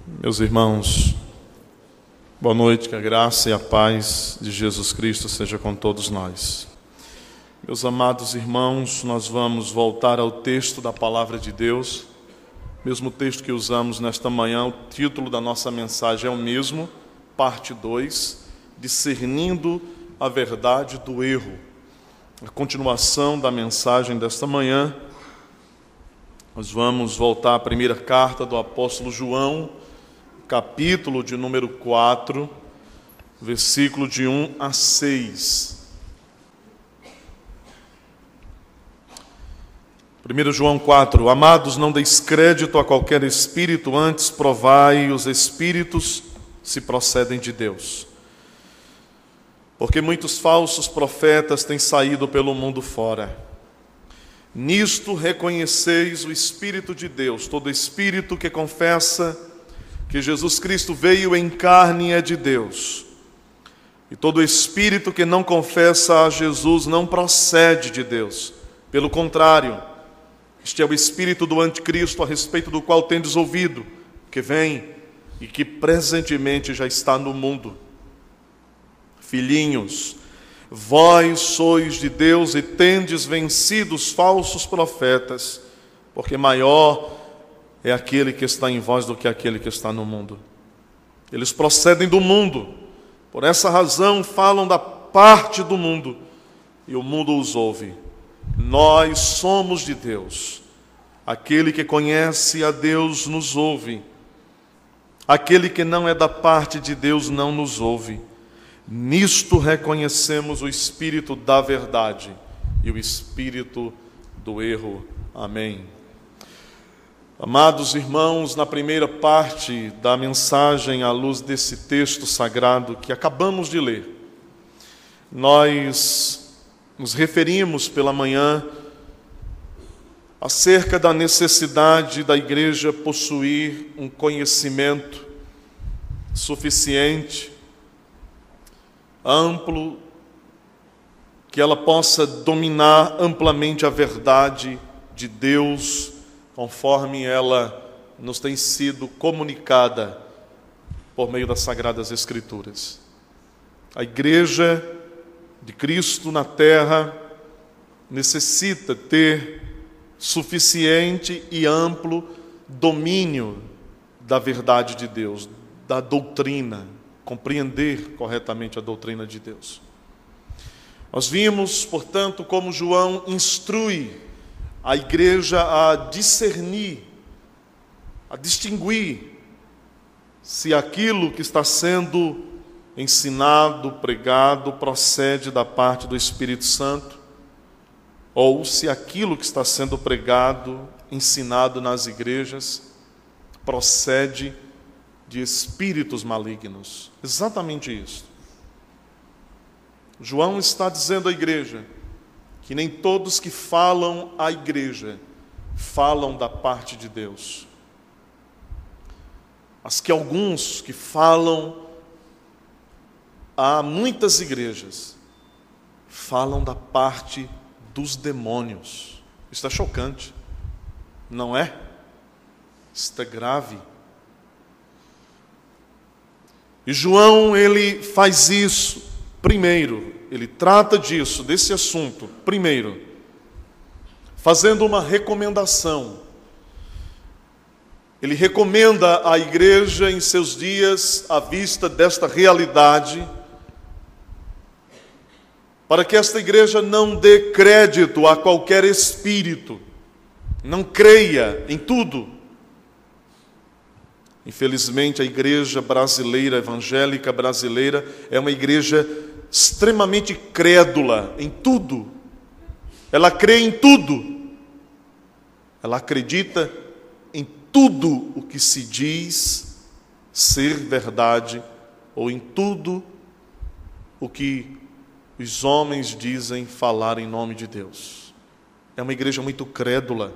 Meus irmãos, boa noite, que a graça e a paz de Jesus Cristo seja com todos nós. Meus amados irmãos, nós vamos voltar ao texto da Palavra de Deus, mesmo texto que usamos nesta manhã. O título da nossa mensagem é o mesmo, parte 2, discernindo a verdade do erro. A continuação da mensagem desta manhã, nós vamos voltar à primeira carta do apóstolo João, capítulo de número 4, versículo de 1 a 6. 1 João 4: Amados, não deis crédito a qualquer espírito, antes provai os espíritos se procedem de Deus. Porque muitos falsos profetas têm saído pelo mundo fora. Nisto reconheceis o Espírito de Deus. Todo espírito que confessa que Jesus Cristo veio em carne é de Deus. E todo espírito que não confessa a Jesus não procede de Deus. Pelo contrário, este é o espírito do anticristo, a respeito do qual tendes ouvido, que vem e que presentemente já está no mundo. Filhinhos, vós sois de Deus e tendes vencido os falsos profetas, porque maior é aquele que está em vós do que aquele que está no mundo. Eles procedem do mundo, por essa razão falam da parte do mundo, e o mundo os ouve. Nós somos de Deus. Aquele que conhece a Deus nos ouve. Aquele que não é da parte de Deus não nos ouve. Nisto reconhecemos o espírito da verdade e o espírito do erro. Amém. Amados irmãos, na primeira parte da mensagem, à luz desse texto sagrado que acabamos de ler, nós nos referimos pela manhã acerca da necessidade da igreja possuir um conhecimento suficiente, amplo, que ela possa dominar amplamente a verdade de Deus, conforme ela nos tem sido comunicada por meio das Sagradas Escrituras. A Igreja de Cristo na terra necessita ter suficiente e amplo domínio da verdade de Deus, da doutrina, compreender corretamente a doutrina de Deus. Nós vimos, portanto, como João instrui a igreja a discernir, a distinguir se aquilo que está sendo ensinado, pregado, procede da parte do Espírito Santo, ou se aquilo que está sendo pregado, ensinado nas igrejas, procede de espíritos malignos. Exatamente isso. João está dizendo à igreja que nem todos que falam à igreja falam da parte de Deus, mas que alguns que falam a muitas igrejas falam da parte dos demônios. Isso é chocante, não é? Isso é grave. E João, ele faz isso primeiro, ele trata disso, desse assunto, primeiro, fazendo uma recomendação. Ele recomenda à igreja em seus dias, à vista desta realidade, para que esta igreja não dê crédito a qualquer espírito, não creia em tudo. Infelizmente, a igreja brasileira, evangélica brasileira, é uma igreja extremamente crédula em tudo. Ela crê em tudo. Ela acredita em tudo o que se diz ser verdade, ou em tudo o que os homens dizem falar em nome de Deus. É uma igreja muito crédula.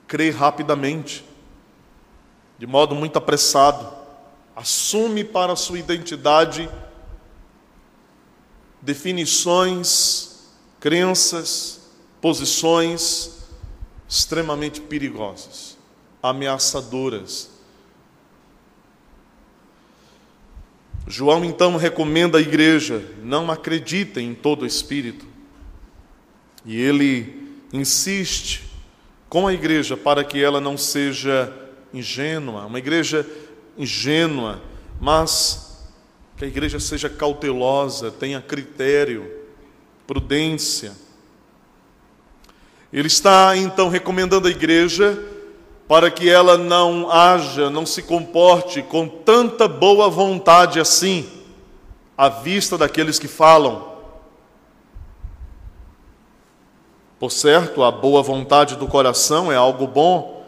Crê rapidamente, de modo muito apressado, assume para a sua identidade definições, crenças, posições extremamente perigosas, ameaçadoras. João então recomenda à igreja: não acreditem em todo espírito. E ele insiste com a igreja para que ela não seja ingênua, uma igreja ingênua, mas que a igreja seja cautelosa, tenha critério, prudência. Ele está então recomendando à igreja para que ela não haja, não se comporte com tanta boa vontade assim, à vista daqueles que falam. Por certo, a boa vontade do coração é algo bom,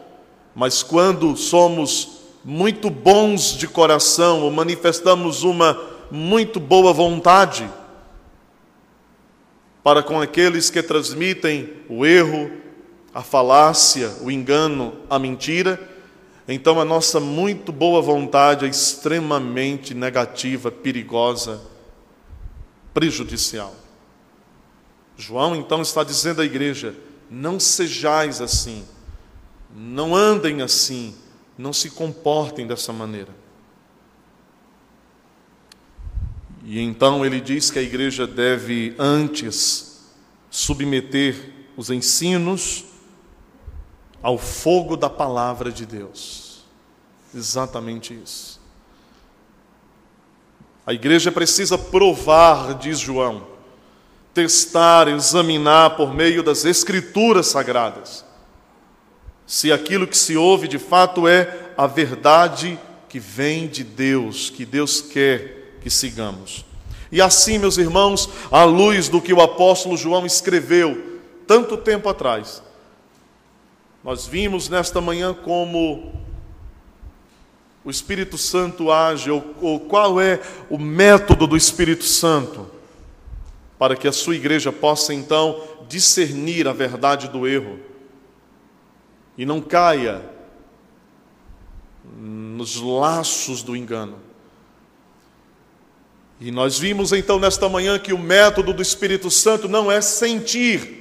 mas quando somos muito bons de coração, ou manifestamos uma muito boa vontade para com aqueles que transmitem o erro, a falácia, o engano, a mentira, então a nossa muito boa vontade é extremamente negativa, perigosa, prejudicial. João então está dizendo à igreja: não sejais assim, não andem assim, não se comportem dessa maneira. E então ele diz que a igreja deve antes submeter os ensinos ao fogo da palavra de Deus. Exatamente isso. A igreja precisa provar, diz João, testar, examinar por meio das Escrituras Sagradas, se aquilo que se ouve de fato é a verdade que vem de Deus, que Deus quer que sigamos. E assim, meus irmãos, à luz do que o apóstolo João escreveu tanto tempo atrás, nós vimos nesta manhã como o Espírito Santo age, ou qual é o método do Espírito Santo, para que a sua igreja possa então discernir a verdade do erro e não caia nos laços do engano. E nós vimos então nesta manhã que o método do Espírito Santo não é sentir.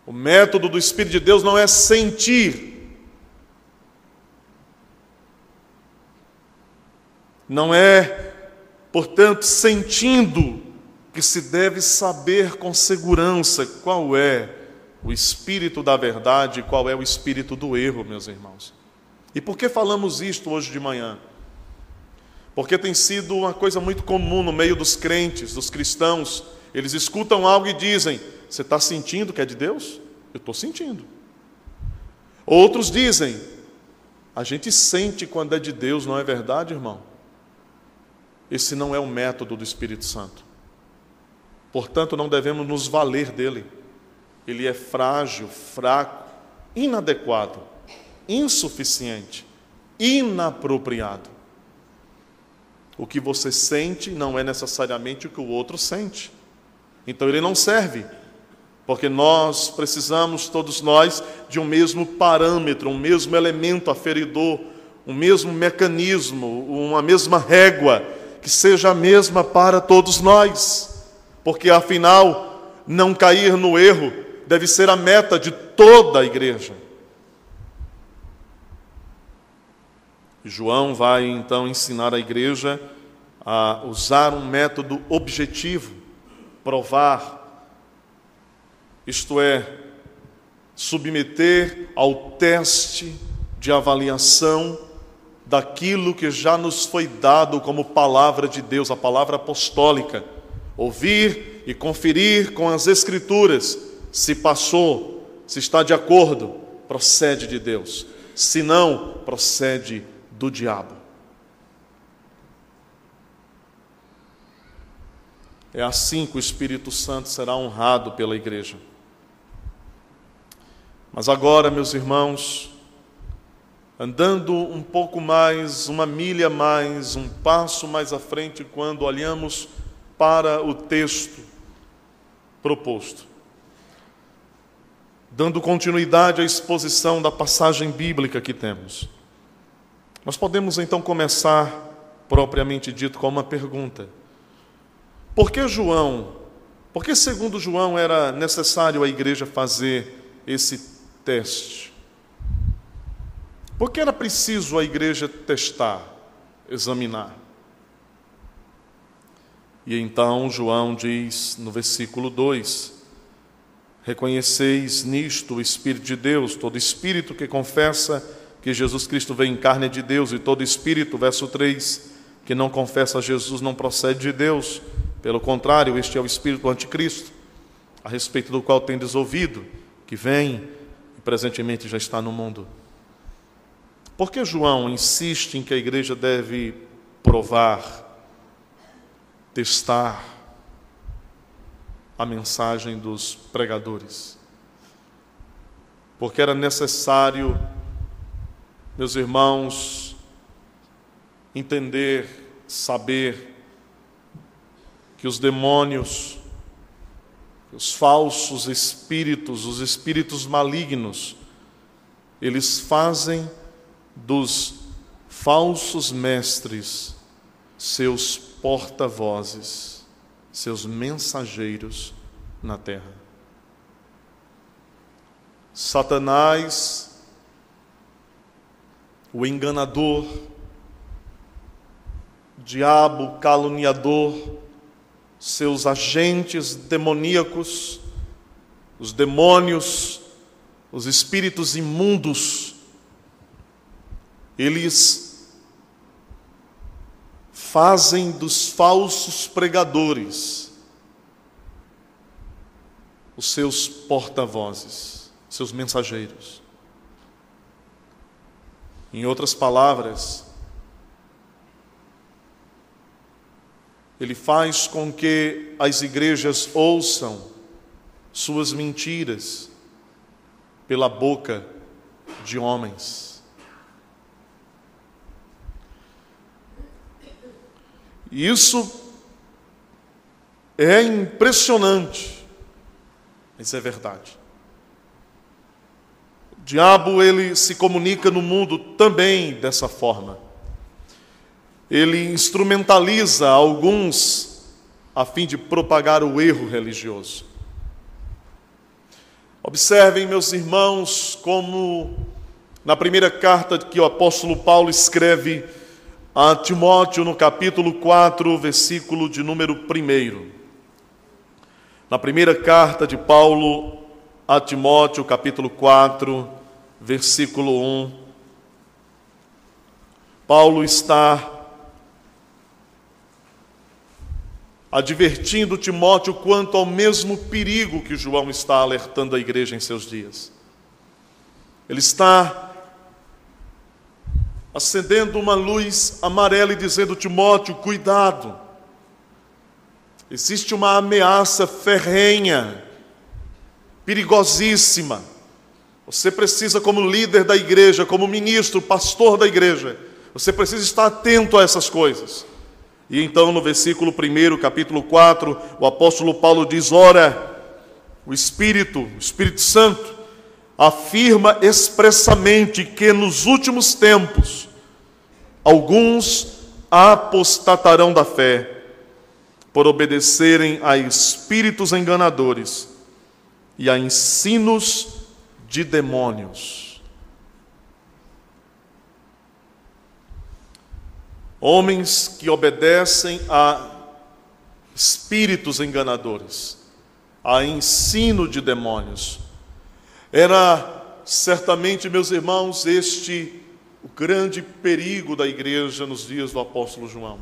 O método do Espírito de Deus não é sentir. Não é, portanto, sentindo que se deve saber com segurança qual é o espírito da verdade e qual é o espírito do erro, meus irmãos. E por que falamos isto hoje de manhã? Porque tem sido uma coisa muito comum no meio dos crentes, dos cristãos. Eles escutam algo e dizem: você está sentindo que é de Deus? Eu estou sentindo. Outros dizem: a gente sente quando é de Deus, não é verdade, irmão? Esse não é o método do Espírito Santo. Portanto, não devemos nos valer dele. Ele é frágil, fraco, inadequado, insuficiente, inapropriado. O que você sente não é necessariamente o que o outro sente. Então ele não serve, porque nós precisamos, todos nós, de um mesmo parâmetro, um mesmo elemento aferidor, um mesmo mecanismo, uma mesma régua, que seja a mesma para todos nós. Porque afinal, não cair no erro deve ser a meta de toda a igreja. João vai então ensinar a igreja a usar um método objetivo, provar, isto é, submeter ao teste de avaliação daquilo que já nos foi dado como palavra de Deus, a palavra apostólica. Ouvir e conferir com as Escrituras se passou, se está de acordo, procede de Deus. Se não, procede do diabo. É assim que o Espírito Santo será honrado pela igreja. Mas agora, meus irmãos, andando um pouco mais, uma milha mais, um passo mais à frente, quando olhamos para o texto proposto, dando continuidade à exposição da passagem bíblica que temos, nós podemos então começar, propriamente dito, com uma pergunta. Por que segundo João era necessário a igreja fazer esse teste? Porque era preciso a igreja testar, examinar. E então João diz no versículo 2: reconheceis nisto o Espírito de Deus, todo espírito que confessa que Jesus Cristo veio em carne é de Deus, e todo espírito, verso 3, que não confessa a Jesus não procede de Deus. Pelo contrário, este é o espírito do anticristo, a respeito do qual tendes ouvido, que vem e presentemente já está no mundo. Por que João insiste em que a igreja deve provar, testar a mensagem dos pregadores? Porque era necessário, meus irmãos, entender, saber que os demônios, os falsos espíritos, os espíritos malignos, eles fazem dos falsos mestres seus porta-vozes, seus mensageiros na terra. Satanás, o enganador, diabo caluniador, seus agentes demoníacos, os demônios, os espíritos imundos, eles fazem dos falsos pregadores os seus porta-vozes, seus mensageiros. Em outras palavras, ele faz com que as igrejas ouçam suas mentiras pela boca de homens. Isso é impressionante, mas é verdade. O diabo, ele se comunica no mundo também dessa forma. Ele instrumentaliza alguns a fim de propagar o erro religioso. Observem, meus irmãos, como na primeira carta que o apóstolo Paulo escreve a Timóteo, no capítulo 4, versículo de número 1. Na primeira carta de Paulo a Timóteo, capítulo 4, versículo 1, Paulo está advertindo Timóteo quanto ao mesmo perigo que João está alertando a igreja em seus dias. Ele está acendendo uma luz amarela e dizendo: Timóteo, cuidado, existe uma ameaça ferrenha, perigosíssima. Você precisa, como líder da igreja, como ministro, pastor da igreja, você precisa estar atento a essas coisas. E então, no versículo 1, capítulo 4, o apóstolo Paulo diz: ora, o Espírito Santo, afirma expressamente que nos últimos tempos alguns apostatarão da fé, por obedecerem a espíritos enganadores e a ensinos de demônios. Homens que obedecem a espíritos enganadores, a ensino de demônios. Era certamente, meus irmãos, este o grande perigo da igreja nos dias do apóstolo João.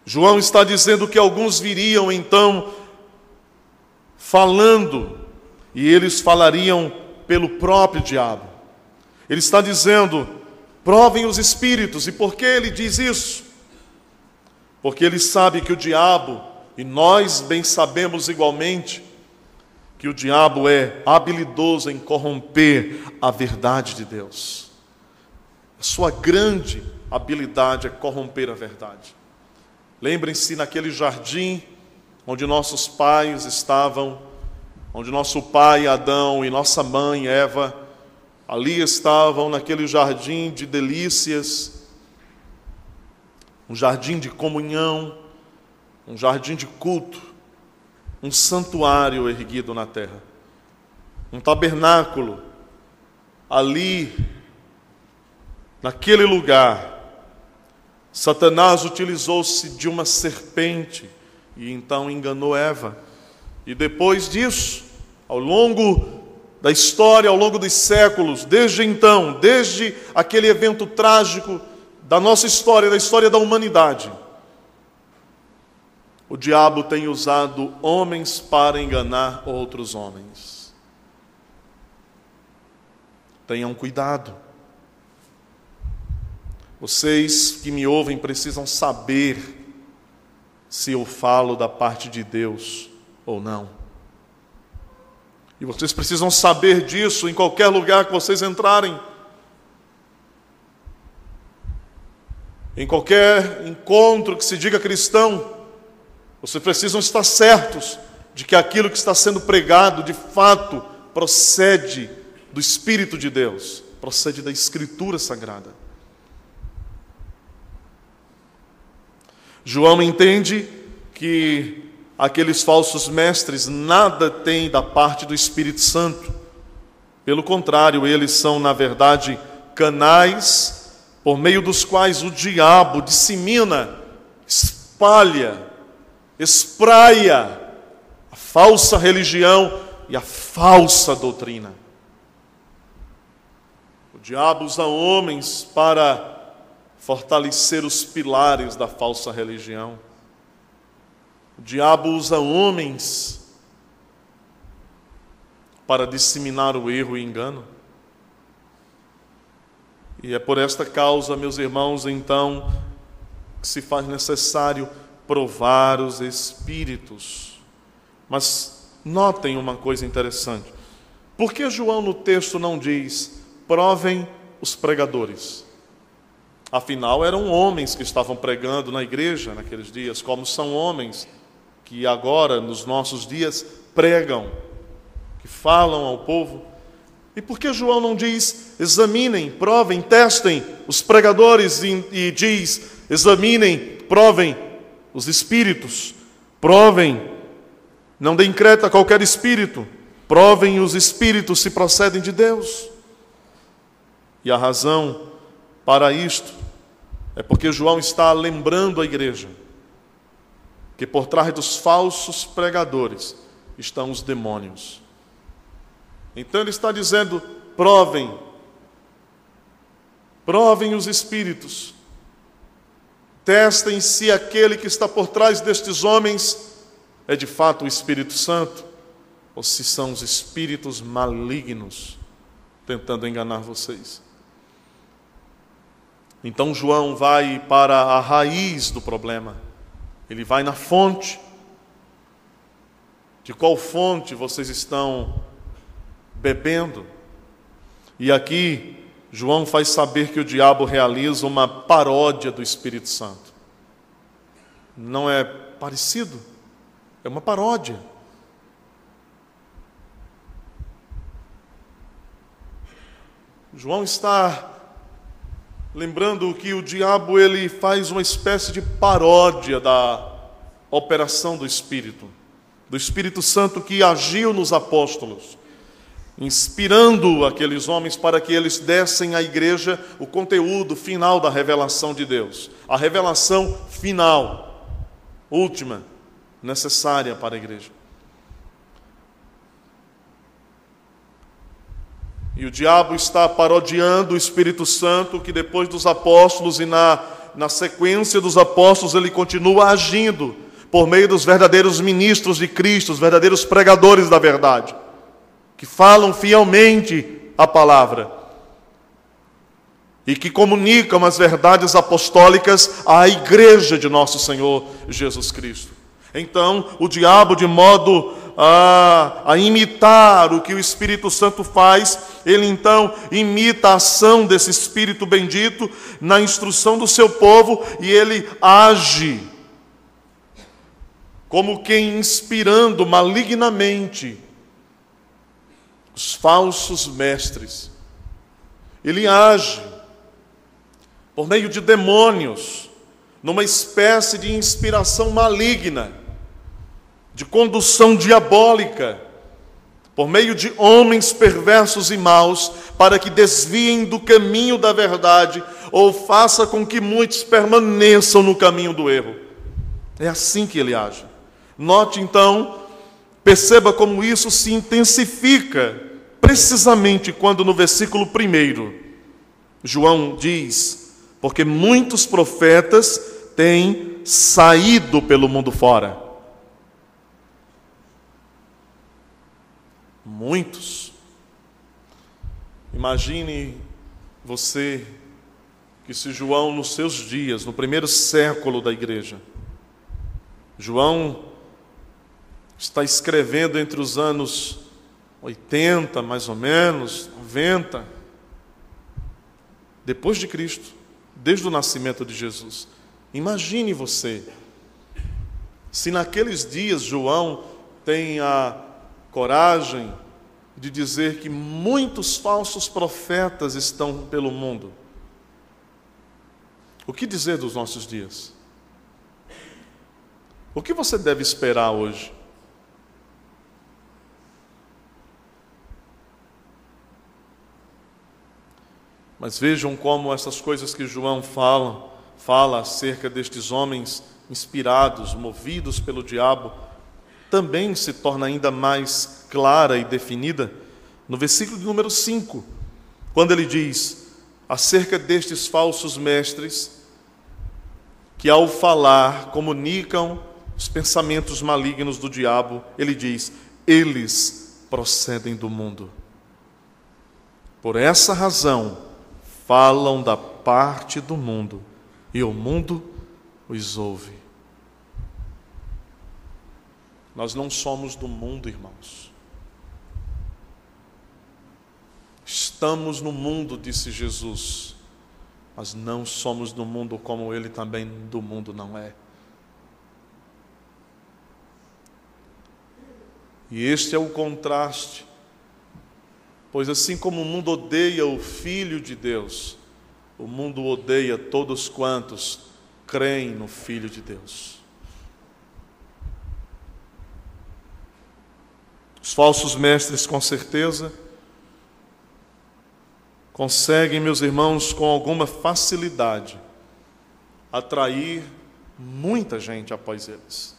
João está dizendo que alguns viriam então falando, e eles falariam pelo próprio diabo. Ele está dizendo: provem os espíritos. E por que ele diz isso? Porque ele sabe que o diabo, e nós bem sabemos igualmente, que o diabo é habilidoso em corromper a verdade de Deus. A sua grande habilidade é corromper a verdade. Lembrem-se naquele jardim onde nossos pais estavam, onde nosso pai Adão e nossa mãe Eva ali estavam, naquele jardim de delícias, um jardim de comunhão, um jardim de culto, um santuário erguido na terra, um tabernáculo ali, naquele lugar, Satanás utilizou-se de uma serpente e então enganou Eva. E depois disso, ao longo da história, ao longo dos séculos, desde então, desde aquele evento trágico da nossa história, da história da humanidade, o diabo tem usado homens para enganar outros homens. Tenham cuidado. Vocês que me ouvem precisam saber se eu falo da parte de Deus ou não. E vocês precisam saber disso em qualquer lugar que vocês entrarem. Em qualquer encontro que se diga cristão, vocês precisam estar certos de que aquilo que está sendo pregado, de fato, procede do Espírito de Deus, procede da Escritura Sagrada. João entende que aqueles falsos mestres nada têm da parte do Espírito Santo. Pelo contrário, eles são, na verdade, canais por meio dos quais o diabo dissemina, espalha, espraia a falsa religião e a falsa doutrina. O diabo usa homens para fortalecer os pilares da falsa religião. O diabo usa homens para disseminar o erro e engano. E é por esta causa, meus irmãos, então, que se faz necessário provar os espíritos. Mas notem uma coisa interessante. Por que João no texto não diz, provem os pregadores? Afinal, eram homens que estavam pregando na igreja naqueles dias, como são homens que agora, nos nossos dias, pregam, que falam ao povo. E por que João não diz, examinem, provem, testem os pregadores e diz, examinem, provem os espíritos, provem, não deem crédito a qualquer espírito, provem os espíritos se procedem de Deus. E a razão para isto é porque João está lembrando a igreja que por trás dos falsos pregadores estão os demônios. Então ele está dizendo, provem os espíritos, testem se aquele que está por trás destes homens é de fato o Espírito Santo, ou se são os espíritos malignos tentando enganar vocês. Então João vai para a raiz do problema. Ele vai na fonte. De qual fonte vocês estão bebendo? E aqui João faz saber que o diabo realiza uma paródia do Espírito Santo. Não é parecido? É uma paródia. João está lembrando que o diabo ele faz uma espécie de paródia da operação do Espírito Santo que agiu nos apóstolos, inspirando aqueles homens para que eles dessem à igreja o conteúdo final da revelação de Deus, a revelação final, última, necessária para a igreja. E o diabo está parodiando o Espírito Santo, que depois dos apóstolos e na sequência dos apóstolos, ele continua agindo por meio dos verdadeiros ministros de Cristo, os verdadeiros pregadores da verdade, que falam fielmente a palavra e que comunicam as verdades apostólicas à igreja de nosso Senhor Jesus Cristo. Então, o diabo, de modo a imitar o que o Espírito Santo faz, ele então imita a ação desse Espírito bendito na instrução do seu povo e ele age como quem inspirando malignamente os falsos mestres. Ele age por meio de demônios, numa espécie de inspiração maligna, de condução diabólica, por meio de homens perversos e maus, para que desviem do caminho da verdade, ou faça com que muitos permaneçam no caminho do erro. É assim que ele age. Note então, perceba como isso se intensifica, precisamente quando no versículo 1, João diz: porque muitos profetas têm saído pelo mundo fora. Muitos. Imagine você que se João, nos seus dias, no primeiro século da igreja, João está escrevendo entre os anos 80, mais ou menos, 90, depois de Cristo, desde o nascimento de Jesus. Imagine você, se naqueles dias João tem a coragem de dizer que muitos falsos profetas estão pelo mundo. O que dizer dos nossos dias? O que você deve esperar hoje? Mas vejam como essas coisas que João fala acerca destes homens inspirados, movidos pelo diabo, também se torna ainda mais clara e definida no versículo de número 5, quando ele diz acerca destes falsos mestres que, ao falar, comunicam os pensamentos malignos do diabo. Ele diz: eles procedem do mundo. Por essa razão, falam da parte do mundo, e o mundo os ouve. Nós não somos do mundo, irmãos. Estamos no mundo, disse Jesus, mas não somos do mundo, como ele também do mundo não é. E este é o contraste, pois assim como o mundo odeia o Filho de Deus, o mundo odeia todos quantos creem no Filho de Deus. Os falsos mestres, com certeza, conseguem, meus irmãos, com alguma facilidade, atrair muita gente após eles.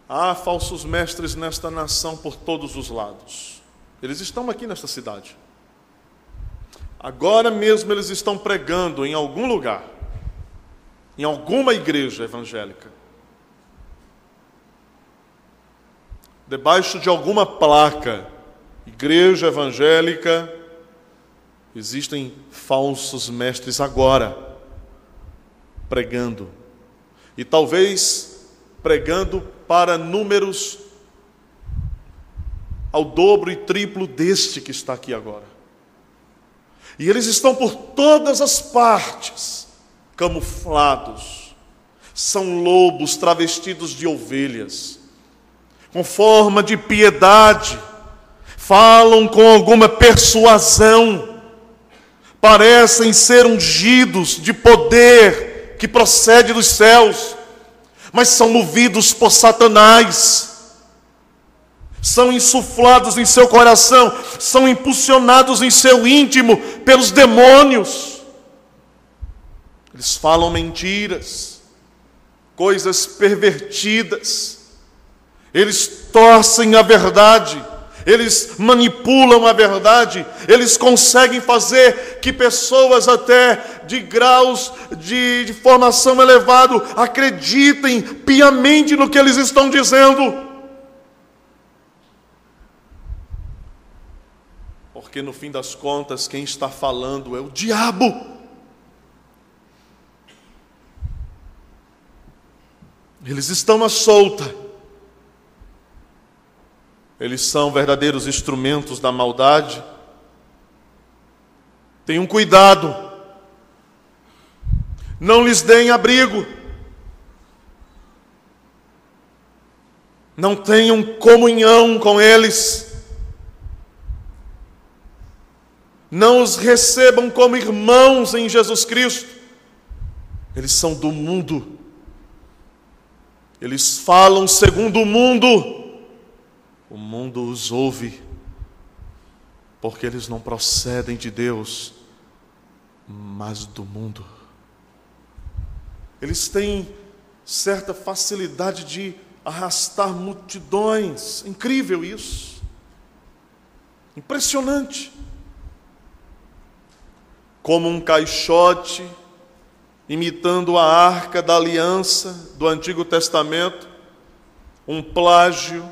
Há falsos mestres nesta nação por todos os lados. Eles estão aqui nesta cidade. Agora mesmo eles estão pregando em algum lugar, em alguma igreja evangélica, debaixo de alguma placa, igreja evangélica, existem falsos mestres agora, pregando. E talvez pregando para números ao dobro e triplo deste que está aqui agora. E eles estão por todas as partes, camuflados. São lobos travestidos de ovelhas, com forma de piedade, falam com alguma persuasão, parecem ser ungidos de poder que procede dos céus, mas são movidos por Satanás, são insuflados em seu coração, são impulsionados em seu íntimo pelos demônios. Eles falam mentiras, coisas pervertidas, eles torcem a verdade, eles manipulam a verdade, eles conseguem fazer que pessoas até de graus de formação elevado acreditem piamente no que eles estão dizendo. Porque no fim das contas, quem está falando é o diabo. Eles estão à solta. Eles são verdadeiros instrumentos da maldade. Tenham cuidado. Não lhes deem abrigo. Não tenham comunhão com eles. Não os recebam como irmãos em Jesus Cristo. Eles são do mundo. Eles falam segundo o mundo os ouve, porque eles não procedem de Deus, mas do mundo. Eles têm certa facilidade de arrastar multidões. Incrível isso. Impressionante. Como um caixote, imitando a arca da aliança do Antigo Testamento, um plágio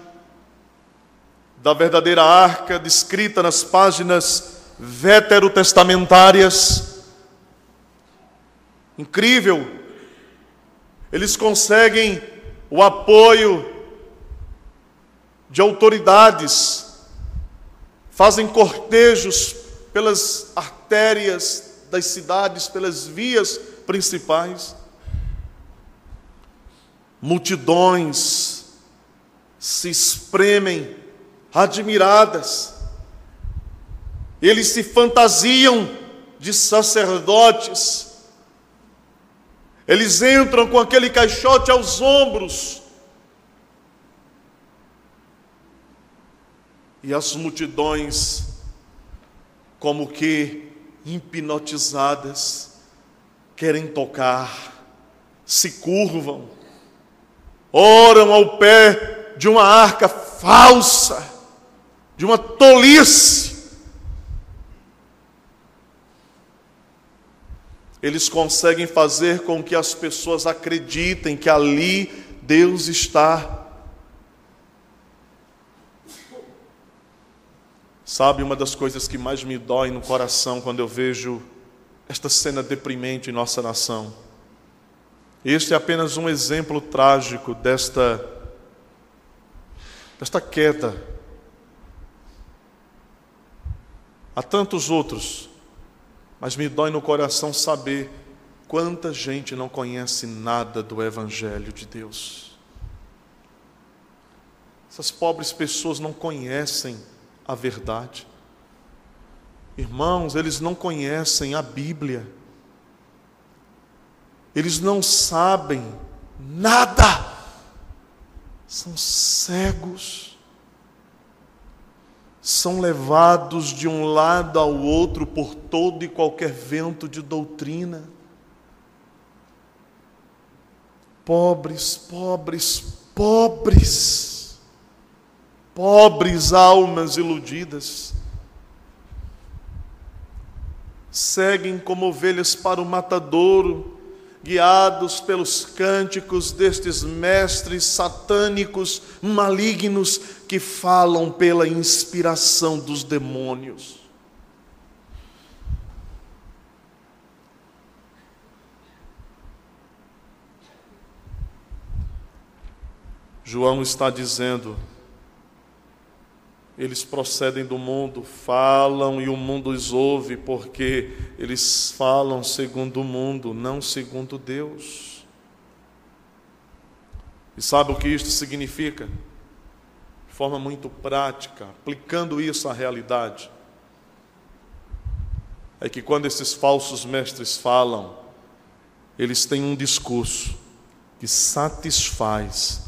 da verdadeira arca descrita nas páginas veterotestamentárias. Incrível. Eles conseguem o apoio de autoridades, fazem cortejos pelas artérias das cidades, pelas vias principais. Multidões se espremem admiradas. Eles se fantasiam de sacerdotes. Eles entram com aquele caixote aos ombros. E as multidões, como que hipnotizadas, querem tocar, se curvam, oram ao pé de uma arca falsa, de uma tolice. Eles conseguem fazer com que as pessoas acreditem que ali Deus está. Sabe, uma das coisas que mais me dói no coração quando eu vejo esta cena deprimente em nossa nação. Este é apenas um exemplo trágico desta queda. Há tantos outros. Mas me dói no coração saber quanta gente não conhece nada do Evangelho de Deus. Essas pobres pessoas não conhecem a verdade. Irmãos, eles não conhecem a Bíblia. Eles não sabem nada. São cegos. São levados de um lado ao outro por todo e qualquer vento de doutrina. Pobres, pobres, pobres. Pobres almas iludidas. Seguem como ovelhas para o matadouro, guiados pelos cânticos destes mestres satânicos, malignos, que falam pela inspiração dos demônios. João está dizendo, eles procedem do mundo, falam e o mundo os ouve, porque eles falam segundo o mundo, não segundo Deus. E sabe o que isto significa? De forma muito prática, aplicando isso à realidade, é que quando esses falsos mestres falam, eles têm um discurso que satisfaz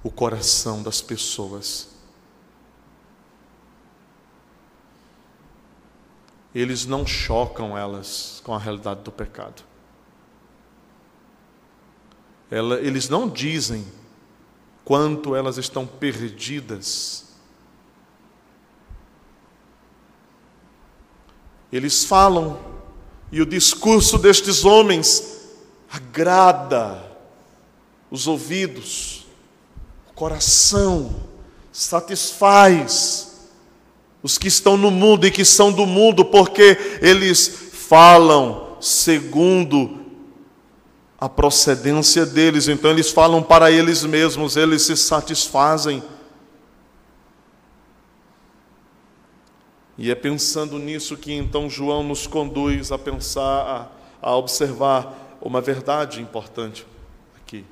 o coração das pessoas. Eles não chocam elas com a realidade do pecado. Eles não dizem quanto elas estão perdidas. Eles falam, e o discurso destes homens agrada os ouvidos, o coração, satisfaz os que estão no mundo e que são do mundo, porque eles falam segundo a procedência deles. Então eles falam para eles mesmos, eles se satisfazem. E é pensando nisso que então João nos conduz a pensar, a observar uma verdade importante aqui.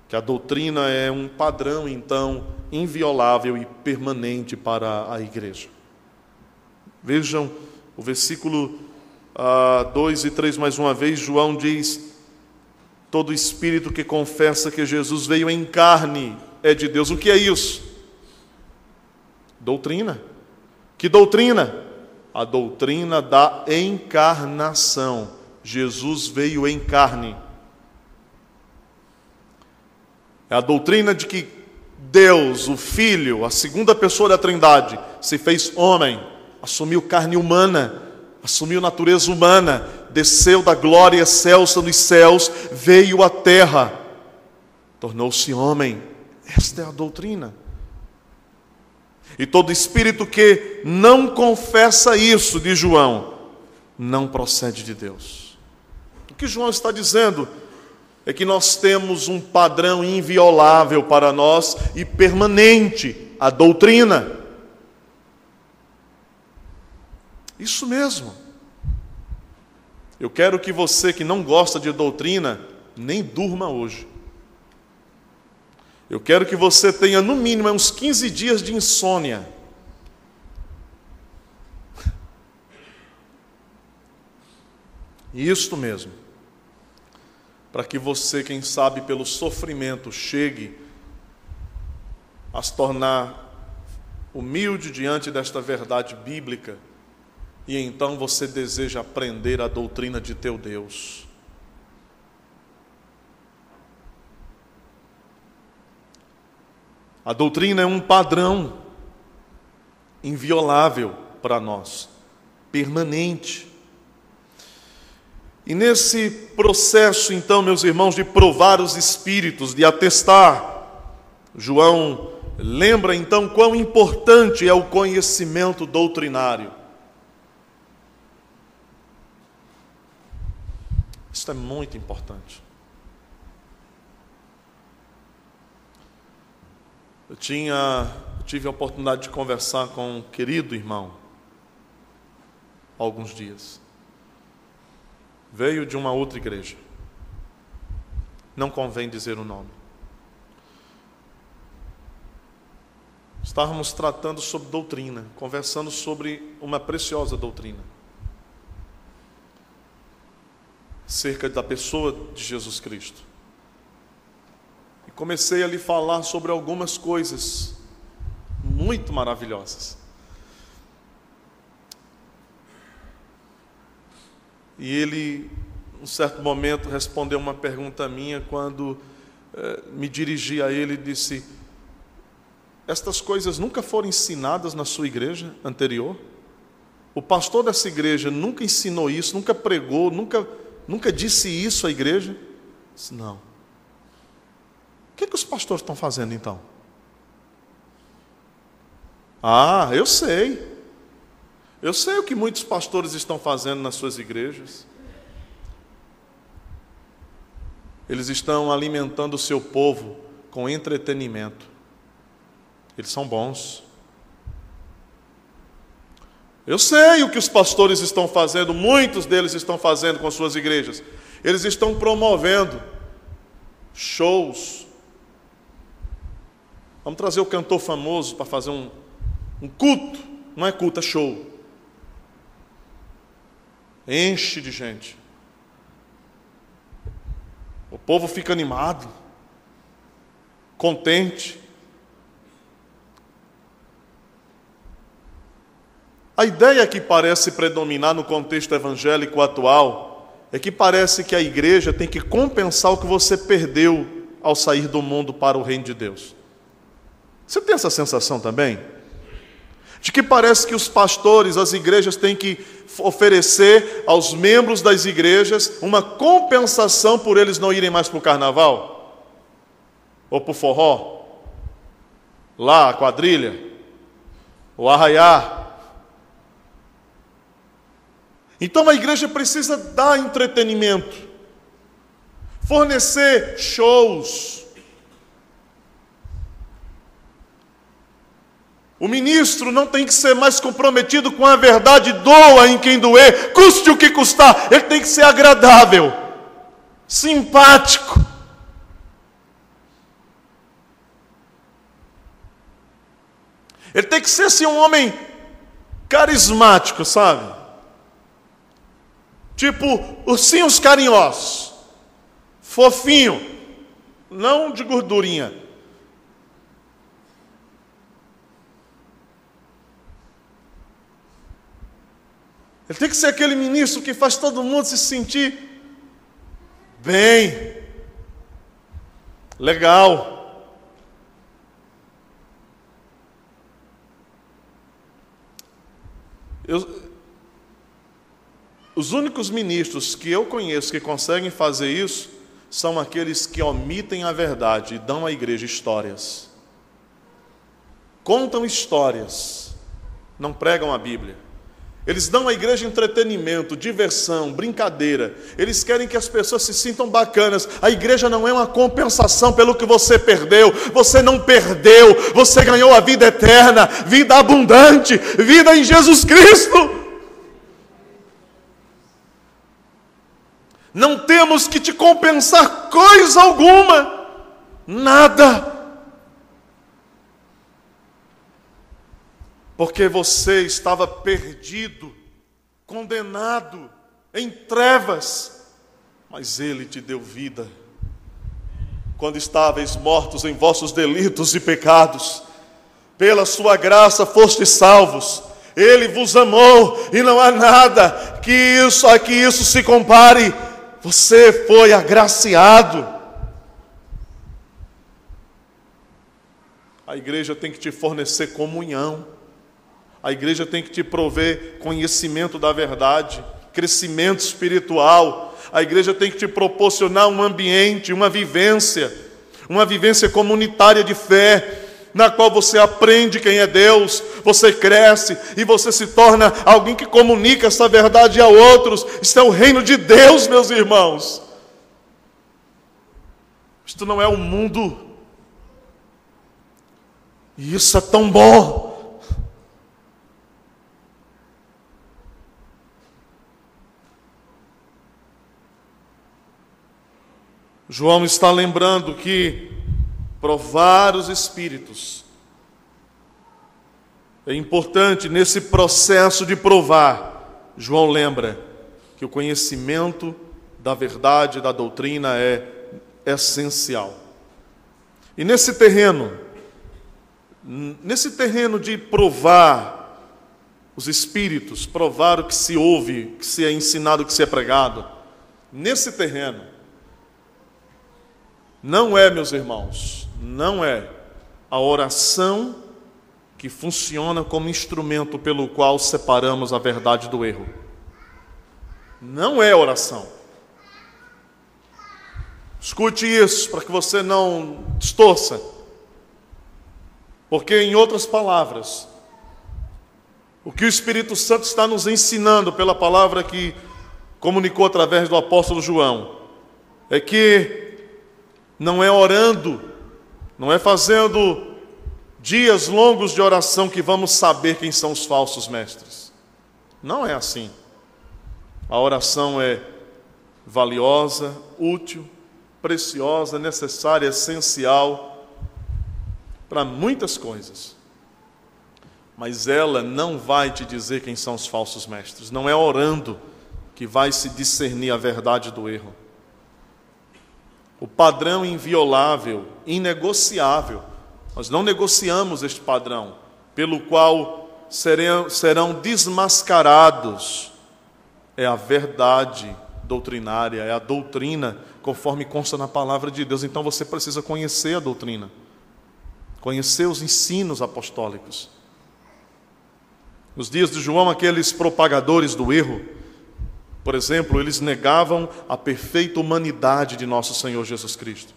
Que a doutrina é um padrão, então, inviolável e permanente para a igreja. Vejam o versículo 2 e 3 mais uma vez. João diz: Todo espírito que confessa que Jesus veio em carne é de Deus. O que é isso? Doutrina. Que doutrina? A doutrina da encarnação. Jesus veio em carne. É a doutrina de que Deus, o Filho, a segunda pessoa da Trindade, se fez homem, assumiu carne humana, assumiu natureza humana, desceu da glória excelsa dos céus, veio à terra, tornou-se homem. Esta é a doutrina. E todo espírito que não confessa isso, diz João, não procede de Deus. O que João está dizendo é que nós temos um padrão inviolável para nós e permanente, a doutrina. Isso mesmo. Eu quero que você que não gosta de doutrina, nem durma hoje. Eu quero que você tenha no mínimo uns 15 dias de insônia. Isto mesmo. Para que você, quem sabe, pelo sofrimento, chegue a se tornar humilde diante desta verdade bíblica, e então você deseja aprender a doutrina de teu Deus. A doutrina é um padrão inviolável para nós, permanente. E nesse processo, então, meus irmãos, de provar os espíritos, de atestar, João lembra, então, quão importante é o conhecimento doutrinário. Isso é muito importante. Eu tive a oportunidade de conversar com um querido irmão há alguns dias. Veio de uma outra igreja. Não convém dizer o nome. Estávamos tratando sobre doutrina, conversando sobre uma preciosa doutrina. Acerca da pessoa de Jesus Cristo. E comecei a lhe falar sobre algumas coisas muito maravilhosas. E ele, em um certo momento, respondeu uma pergunta minha quando me dirigi a ele e disse: estas coisas nunca foram ensinadas na sua igreja anterior? O pastor dessa igreja nunca ensinou isso, nunca pregou, nunca disse isso à igreja? Eu disse: não. O que os pastores estão fazendo então? Ah, eu sei. Eu sei o que muitos pastores estão fazendo nas suas igrejas. Eles estão alimentando o seu povo com entretenimento. Eles são bons. Eu sei o que os pastores estão fazendo, muitos deles estão fazendo com suas igrejas. Eles estão promovendo shows. Vamos trazer o cantor famoso para fazer um culto. Não é culto, é show. Enche de gente. O povo fica animado, contente. A ideia que parece predominar no contexto evangélico atual é que parece que a igreja tem que compensar o que você perdeu ao sair do mundo para o reino de Deus. Você tem essa sensação também? De que parece que os pastores, as igrejas têm que oferecer aos membros das igrejas uma compensação por eles não irem mais para o carnaval? Ou para o forró? Lá, a quadrilha? O arraiá? Então a igreja precisa dar entretenimento, fornecer shows. O ministro não tem que ser mais comprometido com a verdade, doa em quem doer, custe o que custar. Ele tem que ser agradável, simpático. Ele tem que ser assim, um homem carismático, sabe? Tipo, ursinhos carinhosos. fofinho, não de gordurinha. Ele tem que ser aquele ministro que faz todo mundo se sentir bem, legal. Os únicos ministros que eu conheço que conseguem fazer isso são aqueles que omitem a verdade e dão à igreja histórias. Contam histórias, não pregam a Bíblia. Eles dão à igreja entretenimento, diversão, brincadeira. Eles querem que as pessoas se sintam bacanas. A igreja não é uma compensação pelo que você perdeu. Você não perdeu, você ganhou a vida eterna, vida abundante, vida em Jesus Cristo. Não temos que te compensar coisa alguma, nada. Porque você estava perdido, condenado, em trevas, mas Ele te deu vida. Quando estáveis mortos em vossos delitos e pecados, pela sua graça fostes salvos. Ele vos amou e não há nada que isso se compare. Você foi agraciado. A igreja tem que te fornecer comunhão. A igreja tem que te prover conhecimento da verdade, crescimento espiritual. A igreja tem que te proporcionar um ambiente, uma vivência comunitária de fé, na qual você aprende quem é Deus, você cresce e você se torna alguém que comunica essa verdade a outros. Isso é o reino de Deus, meus irmãos. Isto não é o mundo. E isso é tão bom. João está lembrando que provar os espíritos é importante. Nesse processo de provar, João lembra que o conhecimento da verdade, da doutrina é essencial. E nesse terreno de provar os espíritos, provar o que se ouve, que se é ensinado, que se é pregado, nesse terreno, não é, meus irmãos, não é a oração que funciona como instrumento pelo qual separamos a verdade do erro. Não é oração. Escute isso para que você não distorça. Porque, em outras palavras, o que o Espírito Santo está nos ensinando pela palavra que comunicou através do apóstolo João é que não é orando, não é fazendo dias longos de oração que vamos saber quem são os falsos mestres. Não é assim. A oração é valiosa, útil, preciosa, necessária, essencial para muitas coisas. Mas ela não vai te dizer quem são os falsos mestres. Não é orando que vai se discernir a verdade do erro. O padrão inviolável, inegociável, nós não negociamos este padrão, pelo qual serão desmascarados, é a verdade doutrinária, é a doutrina, conforme consta na palavra de Deus. Então você precisa conhecer a doutrina, conhecer os ensinos apostólicos. Nos dias de João, aqueles propagadores do erro, por exemplo, eles negavam a perfeita humanidade de nosso Senhor Jesus Cristo.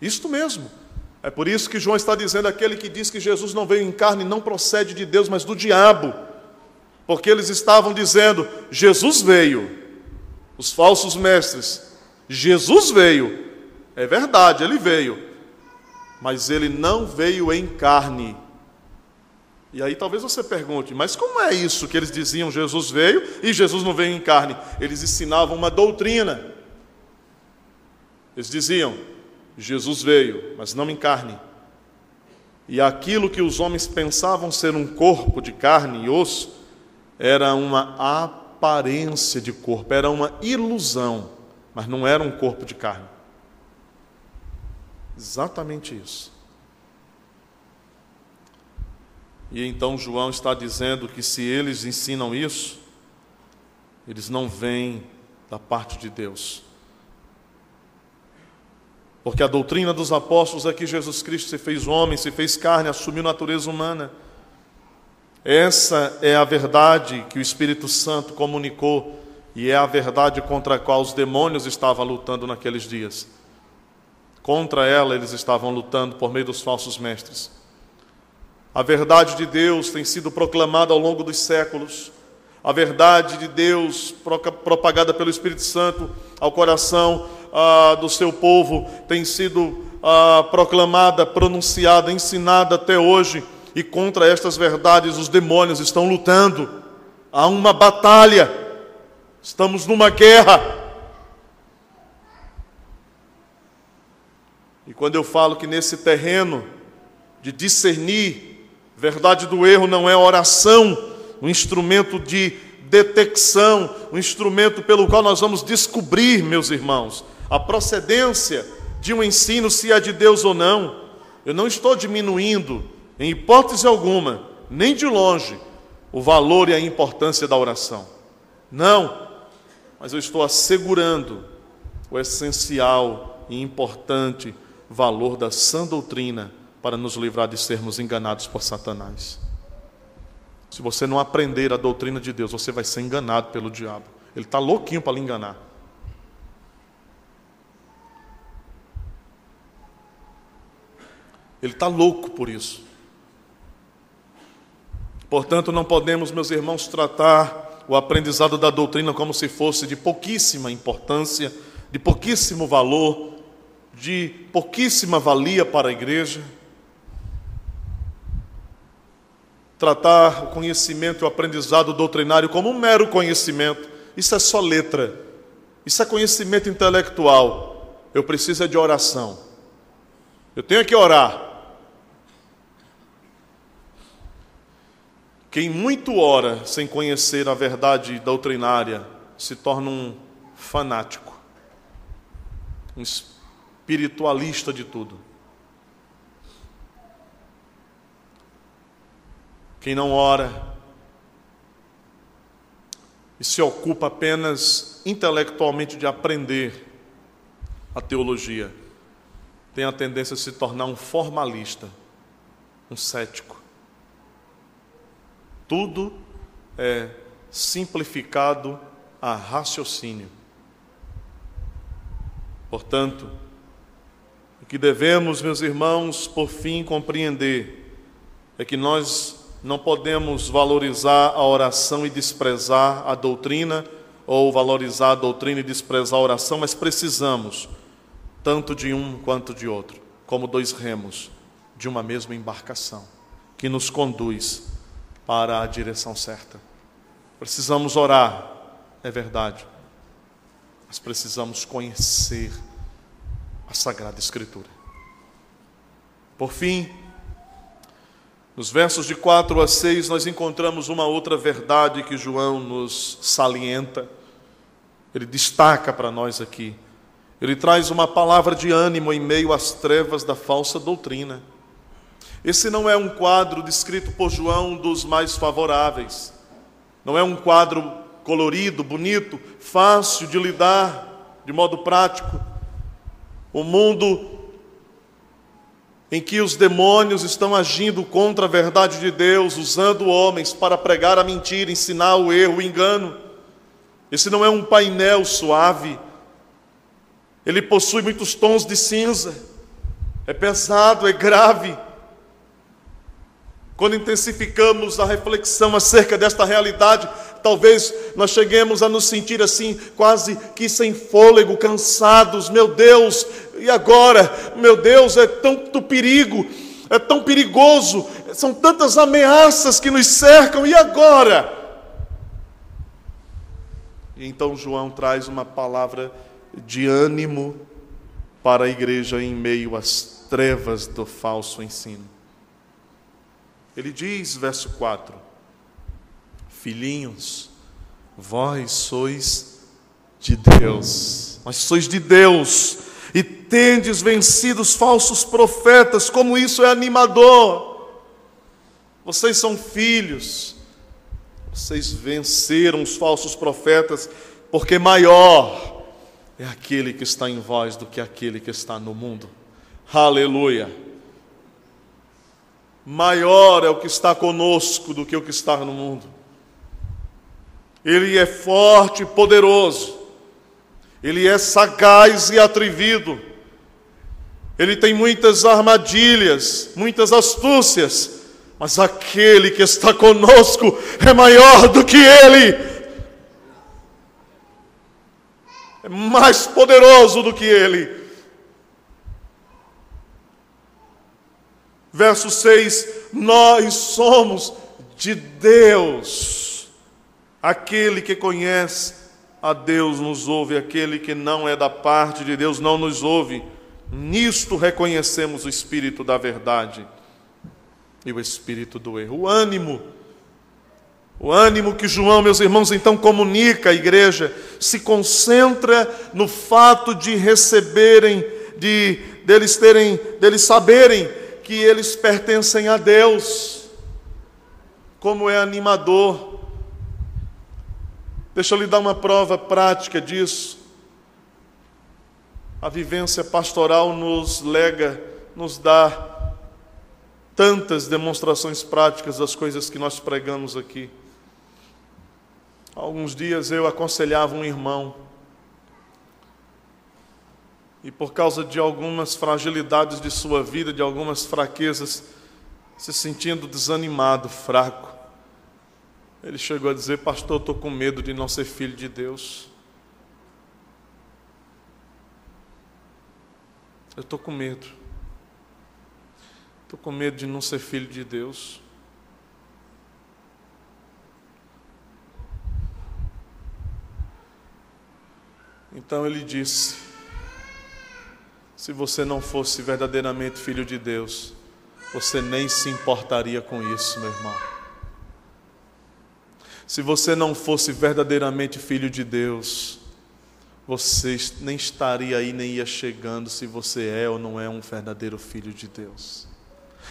Isto mesmo. É por isso que João está dizendo: aquele que diz que Jesus não veio em carne não procede de Deus, mas do diabo. Porque eles estavam dizendo: Jesus veio. Os falsos mestres: Jesus veio. É verdade, ele veio. Mas ele não veio em carne. E aí talvez você pergunte: mas como é isso que eles diziam Jesus veio e Jesus não veio em carne? Eles ensinavam uma doutrina. Eles diziam: Jesus veio, mas não em carne. E aquilo que os homens pensavam ser um corpo de carne e osso era uma aparência de corpo, era uma ilusão, mas não era um corpo de carne. Exatamente isso. E então João está dizendo que se eles ensinam isso, eles não vêm da parte de Deus. Porque a doutrina dos apóstolos é que Jesus Cristo se fez homem, se fez carne, assumiu natureza humana. Essa é a verdade que o Espírito Santo comunicou e é a verdade contra a qual os demônios estavam lutando naqueles dias. Contra ela eles estavam lutando por meio dos falsos mestres. A verdade de Deus tem sido proclamada ao longo dos séculos. A verdade de Deus, propagada pelo Espírito Santo ao coração do seu povo, tem sido proclamada, pronunciada, ensinada até hoje. E contra estas verdades os demônios estão lutando. Há uma batalha. Estamos numa guerra. E quando eu falo que nesse terreno de discernir verdade do erro não é oração, um instrumento de detecção, um instrumento pelo qual nós vamos descobrir, meus irmãos, a procedência de um ensino, se é de Deus ou não. Eu não estou diminuindo, em hipótese alguma, nem de longe, o valor e a importância da oração. Não, mas eu estou assegurando o essencial e importante valor da sã doutrina para nos livrar de sermos enganados por Satanás. Se você não aprender a doutrina de Deus, você vai ser enganado pelo diabo. Ele está louquinho para lhe enganar. Ele está louco por isso. Portanto, não podemos, meus irmãos, tratar o aprendizado da doutrina como se fosse de pouquíssima importância, de pouquíssimo valor, de pouquíssima valia para a igreja. Tratar o conhecimento e o aprendizado doutrinário como um mero conhecimento, isso é só letra, isso é conhecimento intelectual. Eu preciso de oração, eu tenho que orar. Quem muito ora sem conhecer a verdade doutrinária se torna um fanático, um espiritualista de tudo. Quem não ora e se ocupa apenas intelectualmente de aprender a teologia, tem a tendência a se tornar um formalista, um cético. Tudo é simplificado a raciocínio. Portanto, o que devemos, meus irmãos, por fim compreender é que nós não podemos valorizar a oração e desprezar a doutrina, ou valorizar a doutrina e desprezar a oração, mas precisamos tanto de um quanto de outro, como dois remos de uma mesma embarcação, que nos conduz para a direção certa. Precisamos orar, é verdade, mas precisamos conhecer a Sagrada Escritura. Por fim, nos versos de 4 a 6, nós encontramos uma outra verdade que João nos salienta. Ele destaca para nós aqui. Ele traz uma palavra de ânimo em meio às trevas da falsa doutrina. Esse não é um quadro descrito por João dos mais favoráveis. Não é um quadro colorido, bonito, fácil de lidar, de modo prático. O mundo em que os demônios estão agindo contra a verdade de Deus, usando homens para pregar a mentira, ensinar o erro, o engano. Esse não é um painel suave. Ele possui muitos tons de cinza. É pesado, é grave. Quando intensificamos a reflexão acerca desta realidade, talvez nós cheguemos a nos sentir assim, quase que sem fôlego, cansados. Meu Deus, e agora? Meu Deus, é tanto perigo, é tão perigoso, são tantas ameaças que nos cercam, e agora? E então João traz uma palavra de ânimo para a igreja em meio às trevas do falso ensino. Ele diz, verso 4, filhinhos, vós sois de Deus, vós sois de Deus, e tendes vencido os falsos profetas. Como isso é animador! Vocês são filhos, vocês venceram os falsos profetas, porque maior é aquele que está em vós do que aquele que está no mundo. Aleluia! Maior é o que está conosco do que o que está no mundo. Ele é forte e poderoso, ele é sagaz e atrevido, ele tem muitas armadilhas, muitas astúcias, mas aquele que está conosco é maior do que ele, é mais poderoso do que ele. Verso 6, nós somos de Deus. Aquele que conhece a Deus nos ouve, aquele que não é da parte de Deus não nos ouve. Nisto reconhecemos o espírito da verdade e o espírito do erro. O ânimo que João, meus irmãos, então comunica à igreja, se concentra no fato de receberem, deles saberem que eles pertencem a Deus. Como é animador! Deixa eu lhe dar uma prova prática disso. A vivência pastoral nos dá tantas demonstrações práticas das coisas que nós pregamos aqui. Há alguns dias eu aconselhava um irmão, e por causa de algumas fragilidades de sua vida, de algumas fraquezas, se sentindo desanimado, fraco, ele chegou a dizer: pastor, eu estou com medo de não ser filho de Deus. Eu estou com medo. Estou com medo de não ser filho de Deus. Então ele disse: se você não fosse verdadeiramente filho de Deus, você nem se importaria com isso, meu irmão. Se você não fosse verdadeiramente filho de Deus, você nem estaria aí, nem ia chegando se você é ou não é um verdadeiro filho de Deus.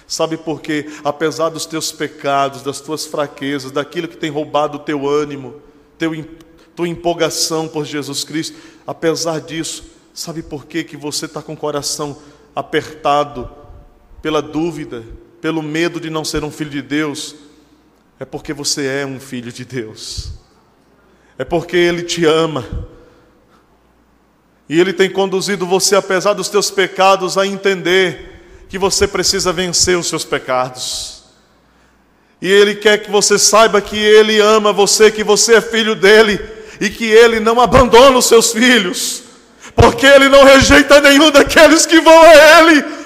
Sabe por quê? Apesar dos teus pecados, das tuas fraquezas, daquilo que tem roubado o teu ânimo, tua empolgação por Jesus Cristo, apesar disso, sabe por quê que você está com o coração apertado pela dúvida, pelo medo de não ser um filho de Deus? É porque você é um filho de Deus. É porque Ele te ama. E Ele tem conduzido você, apesar dos teus pecados, a entender que você precisa vencer os seus pecados. E Ele quer que você saiba que Ele ama você, que você é filho dEle, e que Ele não abandona os seus filhos, porque Ele não rejeita nenhum daqueles que vão a Ele.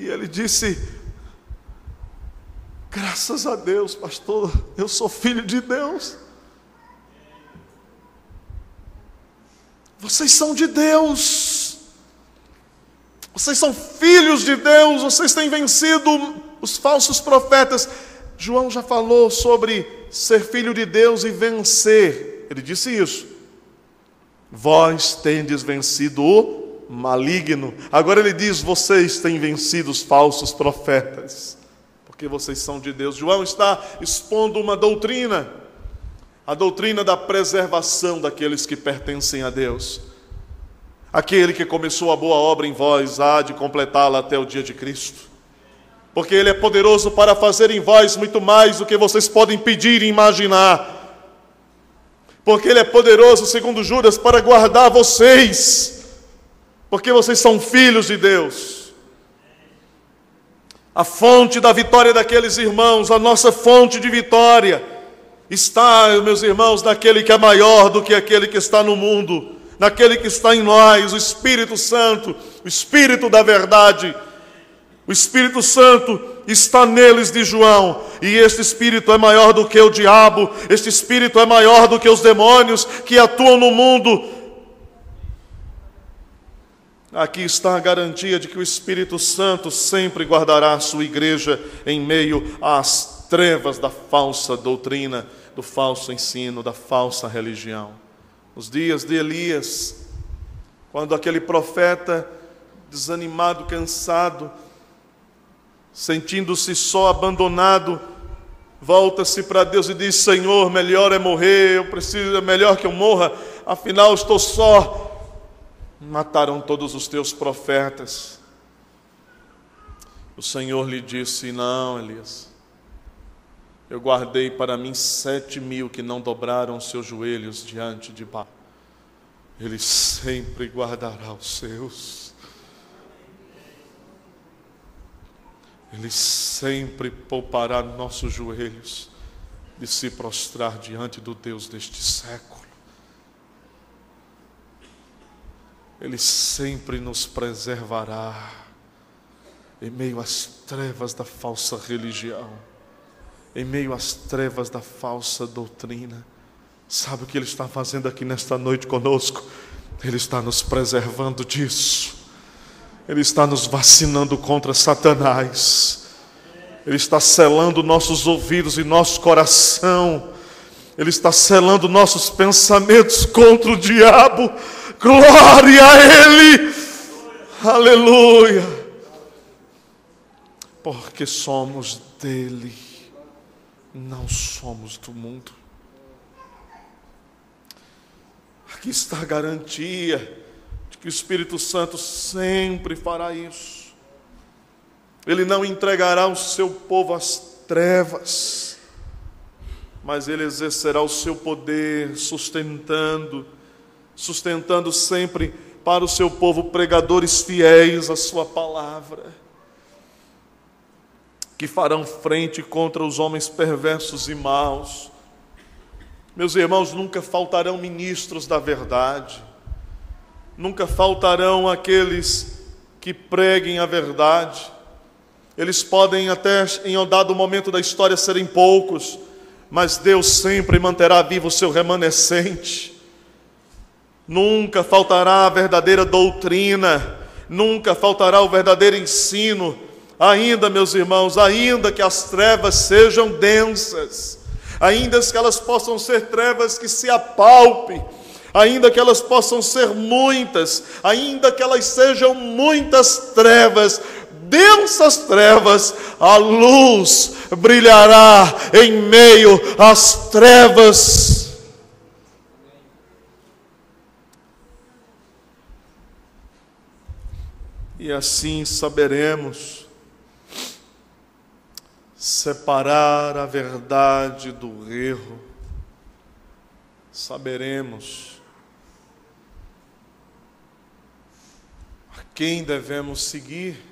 E Ele disse: graças a Deus, pastor, eu sou filho de Deus. Vocês são de Deus. Vocês são filhos de Deus. Vocês têm vencido os falsos profetas. João já falou sobre ser filho de Deus e vencer. Ele disse isso. Vós tendes vencido o maligno. Agora ele diz: vocês têm vencido os falsos profetas, porque vocês são de Deus. João está expondo uma doutrina, a doutrina da preservação daqueles que pertencem a Deus. Aquele que começou a boa obra em vós há de completá-la até o dia de Cristo, porque Ele é poderoso para fazer em vós muito mais do que vocês podem pedir e imaginar, porque Ele é poderoso, segundo Judas, para guardar vocês, porque vocês são filhos de Deus. A fonte da vitória daqueles irmãos, a nossa fonte de vitória, está, meus irmãos, naquele que é maior do que aquele que está no mundo, naquele que está em nós, o Espírito Santo, o Espírito da verdade. O Espírito Santo está neles, de João, e este Espírito é maior do que o diabo, este Espírito é maior do que os demônios que atuam no mundo. Aqui está a garantia de que o Espírito Santo sempre guardará a sua igreja em meio às trevas da falsa doutrina, do falso ensino, da falsa religião. Nos dias de Elias, quando aquele profeta, desanimado, cansado, sentindo-se só, abandonado, volta-se para Deus e diz: Senhor, melhor é morrer, é melhor que eu morra, afinal estou só. Mataram todos os teus profetas. O Senhor lhe disse: não, Elias, eu guardei para mim 7.000 que não dobraram os seus joelhos diante de Baal. Ele sempre guardará os seus. Ele sempre poupará nossos joelhos de se prostrar diante do Deus deste século. Ele sempre nos preservará em meio às trevas da falsa religião, em meio às trevas da falsa doutrina. Sabe o que Ele está fazendo aqui nesta noite conosco? Ele está nos preservando disso. Ele está nos vacinando contra Satanás. Ele está selando nossos ouvidos e nosso coração. Ele está selando nossos pensamentos contra o diabo. Glória a Ele! Aleluia! Porque somos dele, não somos do mundo. Aqui está a garantia de que o Espírito Santo sempre fará isso. Ele não entregará o seu povo às trevas, mas Ele exercerá o seu poder, sustentando sempre para o seu povo pregadores fiéis à sua palavra, que farão frente contra os homens perversos e maus. Meus irmãos, nunca faltarão ministros da verdade, nunca faltarão aqueles que preguem a verdade. Eles podem até, em um dado momento da história, serem poucos, mas Deus sempre manterá vivo o seu remanescente. Nunca faltará a verdadeira doutrina, nunca faltará o verdadeiro ensino. Ainda, meus irmãos, ainda que as trevas sejam densas, ainda que elas possam ser trevas que se apalpem, ainda que elas possam ser muitas, ainda que elas sejam muitas trevas, densas trevas, a luz brilhará em meio às trevas. E assim saberemos separar a verdade do erro. Saberemos a quem devemos seguir.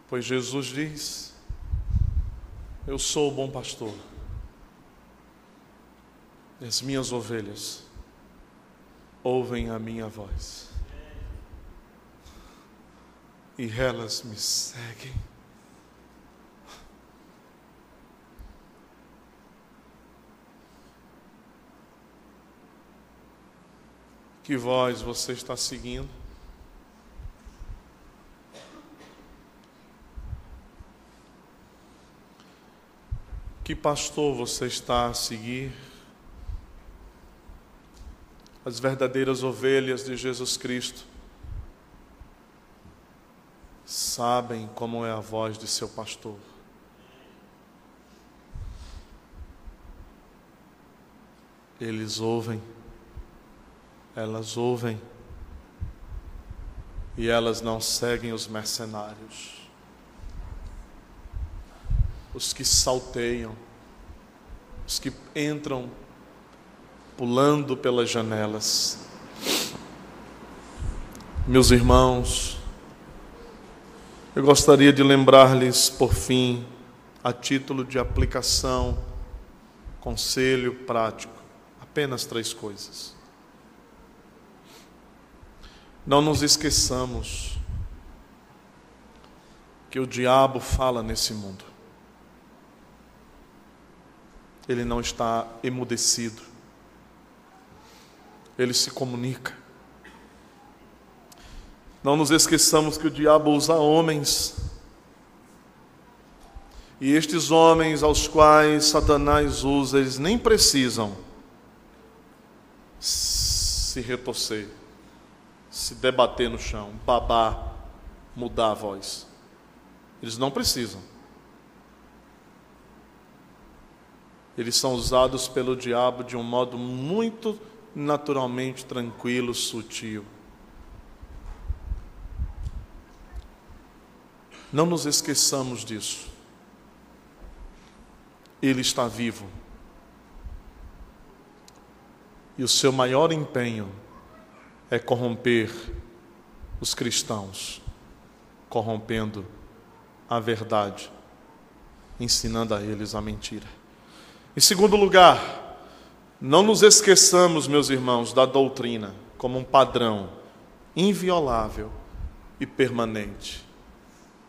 Pois Jesus diz: eu sou o bom pastor, e as minhas ovelhas ouvem a minha voz, e elas me seguem. Que voz você está seguindo? Que pastor você está a seguir? As verdadeiras ovelhas de Jesus Cristo sabem como é a voz de seu pastor. Eles ouvem, elas ouvem, e elas não seguem os mercenários, os que salteiam, os que entram pulando pelas janelas. Meus irmãos, eu gostaria de lembrar-lhes, por fim, a título de aplicação, conselho prático, apenas 3 coisas. Não nos esqueçamos que o diabo fala nesse mundo. Ele não está emudecido. Ele se comunica. Não nos esqueçamos que o diabo usa homens. E estes homens aos quais Satanás usa, eles nem precisam se retorcer, se debater no chão, babar, mudar a voz. Eles não precisam. Eles são usados pelo diabo de um modo muito naturalmente tranquilo, sutil. Não nos esqueçamos disso. Ele está vivo. E o seu maior empenho é corromper os cristãos, corrompendo a verdade, ensinando a eles a mentira. Em segundo lugar, não nos esqueçamos, meus irmãos, da doutrina como um padrão inviolável e permanente,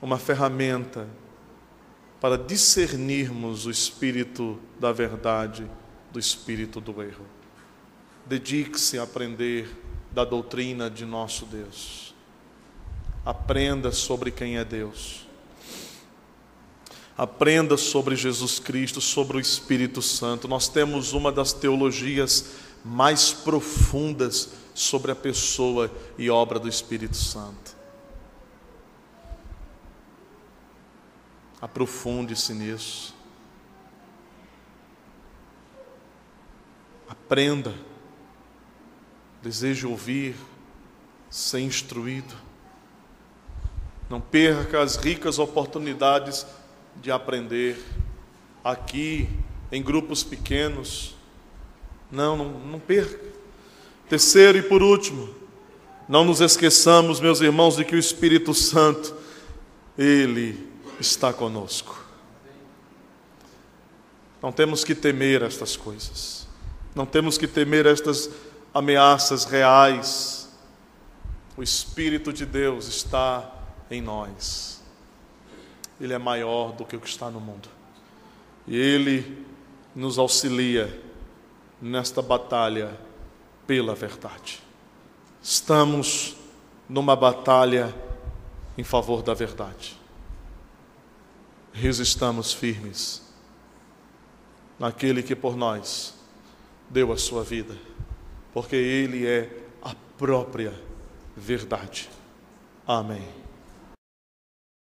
uma ferramenta para discernirmos o espírito da verdade do espírito do erro. Dedique-se a aprender da doutrina de nosso Deus. Aprenda sobre quem é Deus. Aprenda sobre Jesus Cristo, sobre o Espírito Santo. Nós temos uma das teologias mais profundas sobre a pessoa e obra do Espírito Santo. Aprofunde-se nisso. Aprenda. Deseje ouvir, ser instruído. Não perca as ricas oportunidades de aprender aqui, em grupos pequenos. Não perca. Terceiro e por último, não nos esqueçamos, meus irmãos, de que o Espírito Santo, Ele está conosco. Não temos que temer estas coisas. Não temos que temer estas ameaças reais. O Espírito de Deus está em nós. Ele é maior do que o que está no mundo. E Ele nos auxilia nesta batalha pela verdade. Estamos numa batalha em favor da verdade. Resistamos firmes naquele que por nós deu a sua vida, porque Ele é a própria verdade. Amém.